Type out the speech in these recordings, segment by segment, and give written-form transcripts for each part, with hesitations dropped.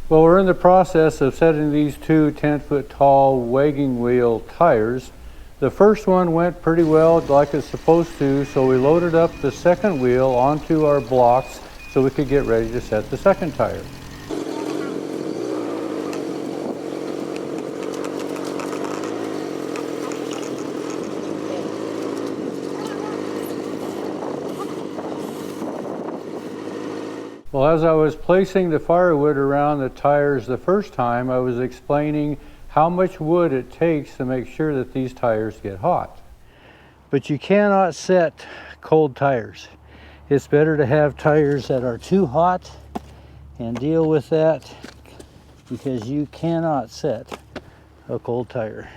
Well, we're in the process of setting these two 10-foot tall wagon wheel tires. The first one went pretty well like it's supposed to, so we loaded up the second wheel onto our blocks so we could get ready to set the second tire. Well, as I was placing the firewood around the tires the first time, I was explaining how much wood it takes to make sure that these tires get hot. But you cannot set cold tires. It's better to have tires that are too hot and deal with that, because you cannot set a cold tire.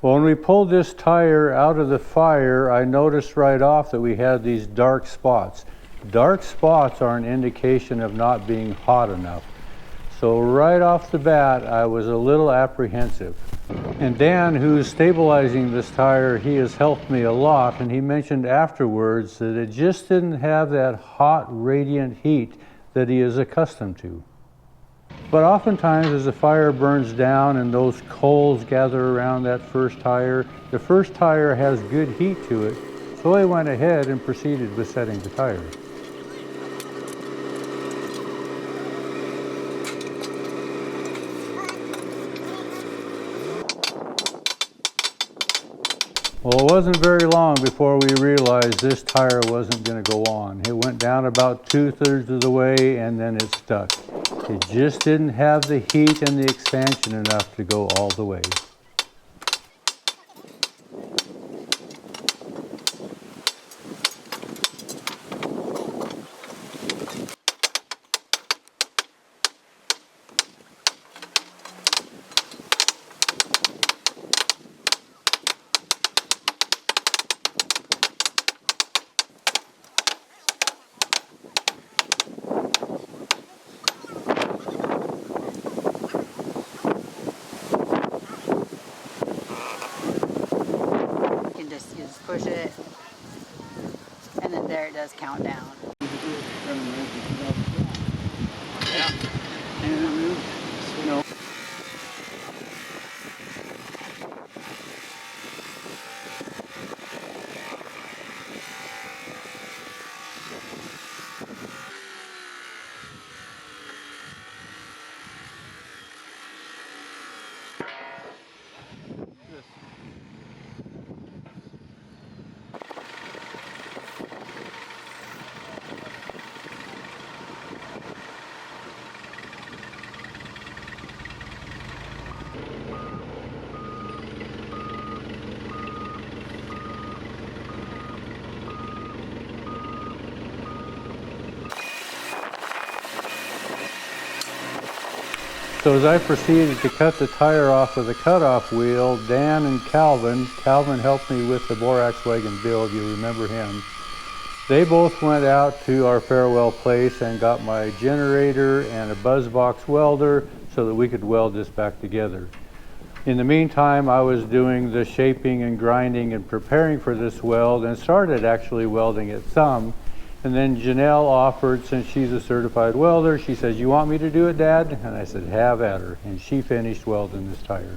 Well, when we pulled this tire out of the fire, I noticed right off that we had these dark spots. Dark spots are an indication of not being hot enough. So right off the bat, I was a little apprehensive. And Dan, who's stabilizing this tire, he has helped me a lot, and he mentioned afterwards that it just didn't have that hot, radiant heat that he is accustomed to. But oftentimes as the fire burns down and those coals gather around that first tire, the first tire has good heat to it, so I went ahead and proceeded with setting the tire. Well, it wasn't very long before we realized this tire wasn't going to go on. It went down about 2/3 of the way and then it stuck. It just didn't have the heat and the expansion enough to go all the way. Push it, and then there it does count down. Yeah. No. So as I proceeded to cut the tire off with a cutoff wheel, Dan and Calvin helped me with the borax wagon build, you remember him. They both went out to our farewell place and got my generator and a buzz box welder so that we could weld this back together. In the meantime, I was doing the shaping and grinding and preparing for this weld and started actually welding it some. And then Janelle offered, since she's a certified welder, she says, "You want me to do it, Dad?" And I said, "Have at her." And she finished welding this tire.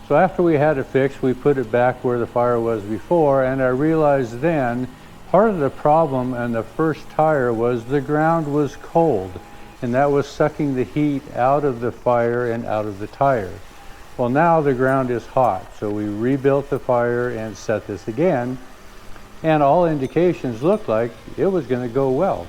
So after we had it fixed, we put it back where the fire was before, and I realized then part of the problem in the first tire was the ground was cold, and that was sucking the heat out of the fire and out of the tire. Well, now the ground is hot, so we rebuilt the fire and set this again. and all indications looked like it was going to go well.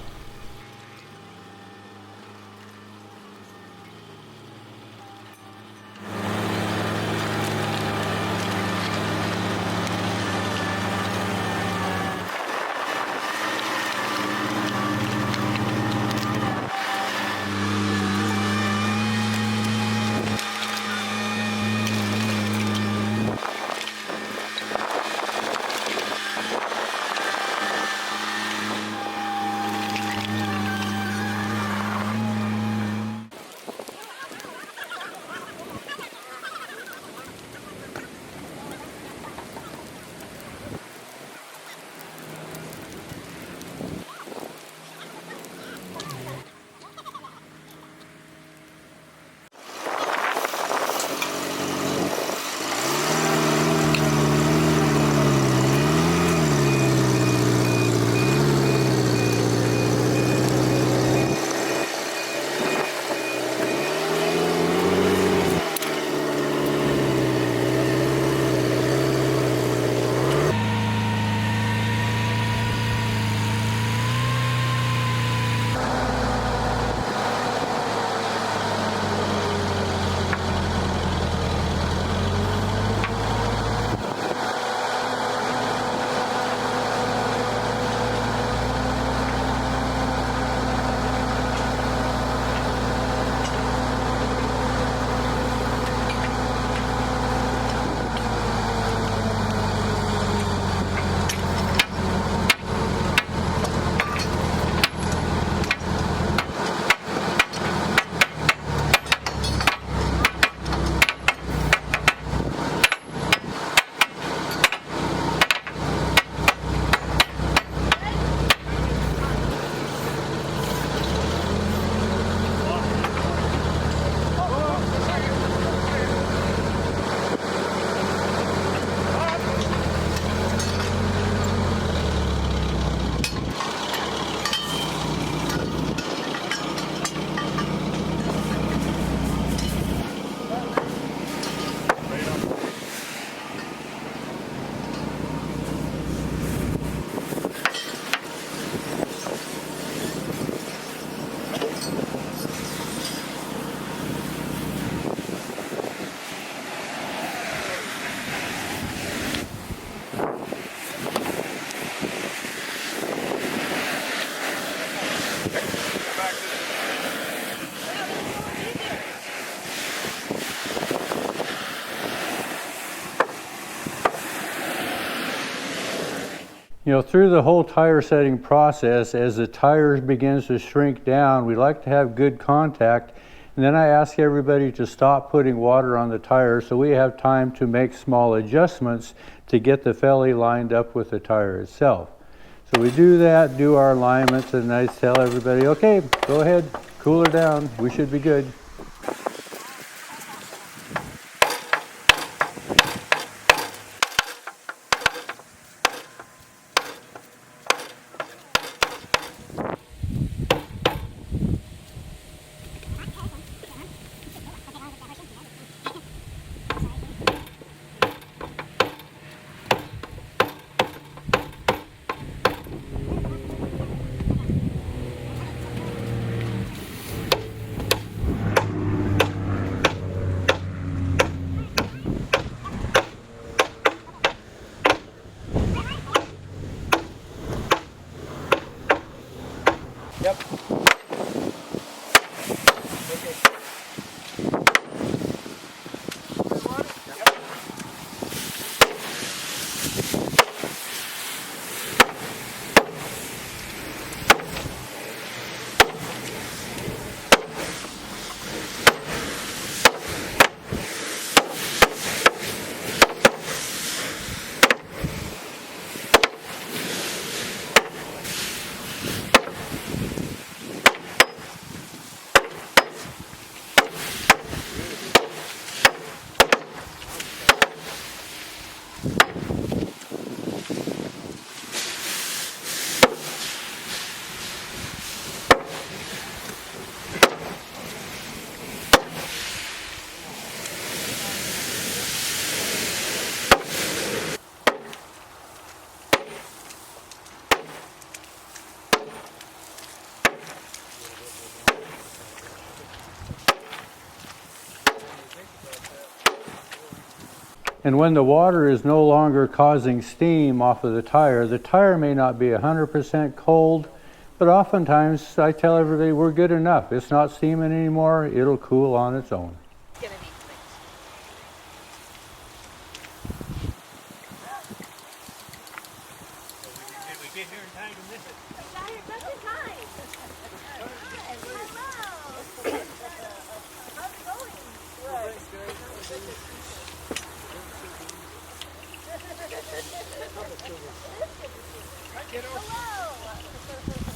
You know, through the whole tire setting process, as the tires begins to shrink down, we like to have good contact. And then I ask everybody to stop putting water on the tires so we have time to make small adjustments to get the felly lined up with the tire itself. So we do that, do our alignments, and I tell everybody, okay, go ahead, cool her down, we should be good. And when the water is no longer causing steam off of the tire may not be 100% cold, but oftentimes I tell everybody we're good enough. It's not steaming anymore, it'll cool on its own. It's gonna need fixed. Did we get here in time to miss it? We got here just in time. Hi, hello. How's it going?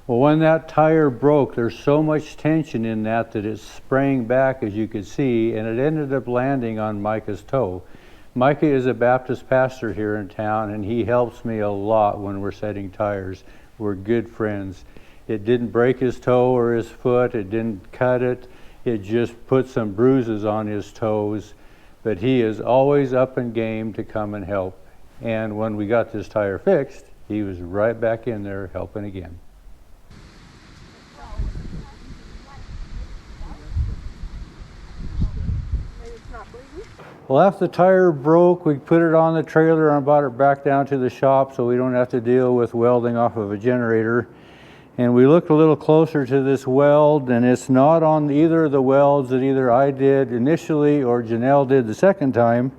Well, when that tire broke, there's so much tension in that it sprang back, as you could see, and it ended up landing on Micah's toe. Micah is a Baptist pastor here in town, and he helps me a lot when we're setting tires. We're good friends. It didn't break his toe or his foot. It didn't cut it. It just put some bruises on his toes. But he is always up and game to come and help. And when we got this tire fixed, he was right back in there helping again. Well, after the tire broke, we put it on the trailer and brought it back down to the shop so we don't have to deal with welding off of a generator. And we looked a little closer to this weld, and it's not on either of the welds that either I did initially or Janelle did the second time,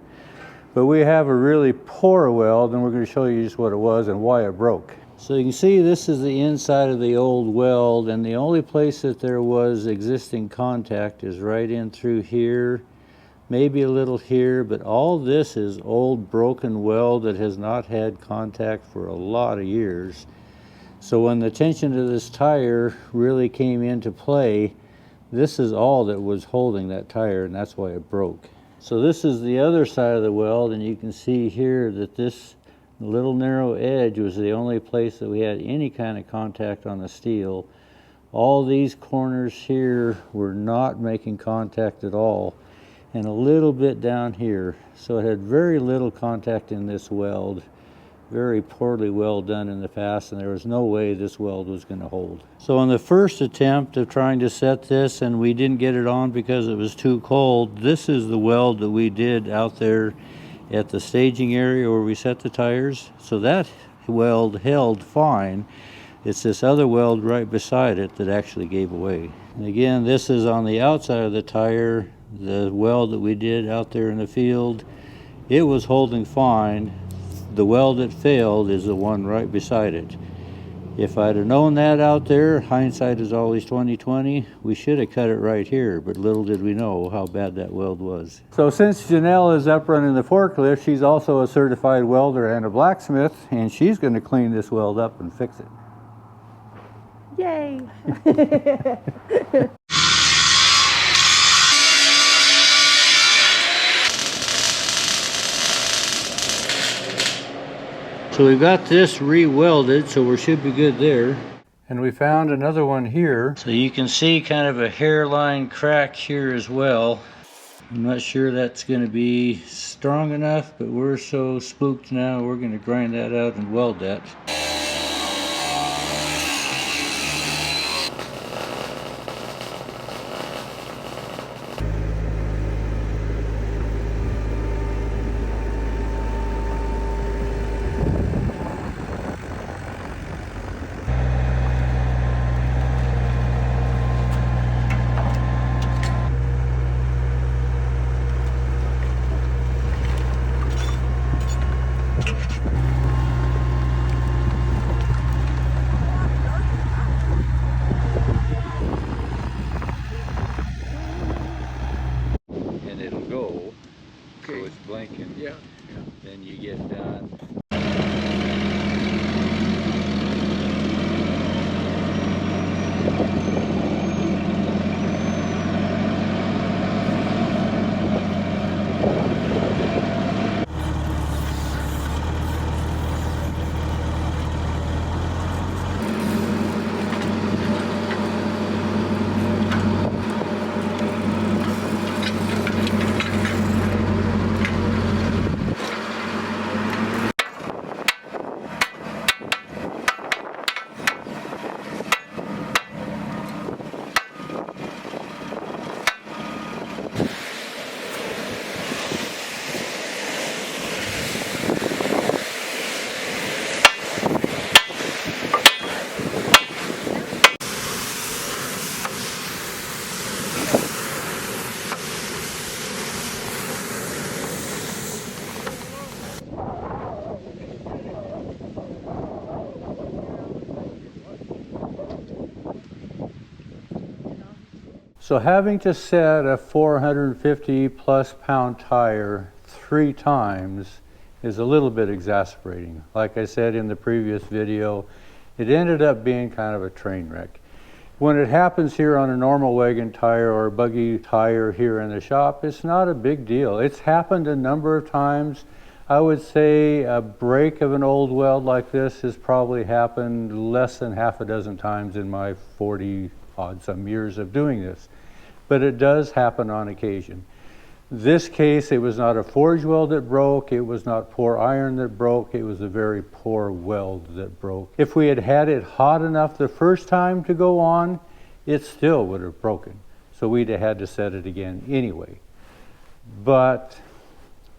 but we have a really poor weld, and we're going to show you just what it was and why it broke. So you can see this is the inside of the old weld, and the only place that there was existing contact is right in through here, maybe a little here, but all this is old broken weld that has not had contact for a lot of years. So when the tension of this tire really came into play, this is all that was holding that tire, and that's why it broke. So this is the other side of the weld, and you can see here that this little narrow edge was the only place that we had any kind of contact on the steel. All these corners here were not making contact at all, and a little bit down here. So it had very little contact in this weld. Very poorly well done in the past, and there was no way this weld was going to hold. So on the first attempt of trying to set this, and we didn't get it on because it was too cold, this is the weld that we did out there at the staging area where we set the tires. So that weld held fine. It's this other weld right beside it that actually gave away. And again, this is on the outside of the tire, the weld that we did out there in the field. It was holding fine. The weld that failed is the one right beside it. If I'd have known that out there, hindsight is always 20/20, we should have cut it right here, but little did we know how bad that weld was. So since Janelle is up running the forklift, she's also a certified welder and a blacksmith, and she's going to clean this weld up and fix it. Yay! So we've got this re-welded, so we should be good there. And we found another one here. So you can see kind of a hairline crack here as well. I'm not sure that's going to be strong enough, but we're so spooked now, we're going to grind that out and weld that. Okay. So it's blinking. Yeah. Then you get done. So having to set a 450 plus pound tire 3 times is a little bit exasperating. Like I said in the previous video, it ended up being kind of a train wreck. When it happens here on a normal wagon tire or a buggy tire here in the shop, it's not a big deal. It's happened a number of times. I would say a break of an old weld like this has probably happened less than half a dozen times in my 40 odd some years of doing this. But it does happen on occasion. This case, it was not a forge weld that broke, it was not poor iron that broke, it was a very poor weld that broke. If we had had it hot enough the first time to go on, it still would have broken. So we'd have had to set it again anyway. But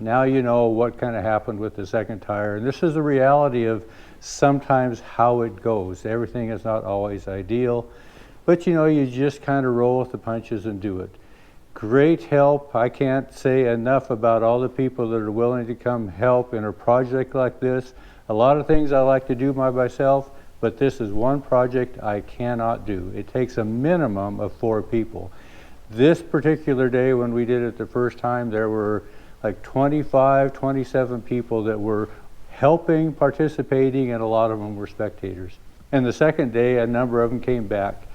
now you know what kind of happened with the second tire. And this is the reality of sometimes how it goes. Everything is not always ideal. But you know, you just kind of roll with the punches and do it. Great help. I can't say enough about all the people that are willing to come help in a project like this. A lot of things I like to do by myself, but this is one project I cannot do. It takes a minimum of 4 people. This particular day when we did it the first time, there were like 25, 27 people that were helping, participating, and a lot of them were spectators. And the second day, a number of them came back.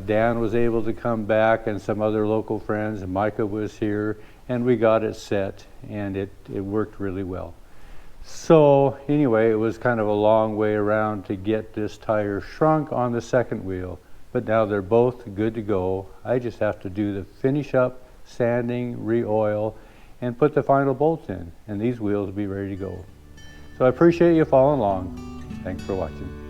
Dan was able to come back and some other local friends, and Micah was here, and we got it set, and it worked really well. So anyway, it was kind of a long way around to get this tire shrunk on the second wheel, but now they're both good to go. I just have to do the finish up, sanding, re-oil, and put the final bolts in, and these wheels will be ready to go. So I appreciate you following along. Thanks for watching.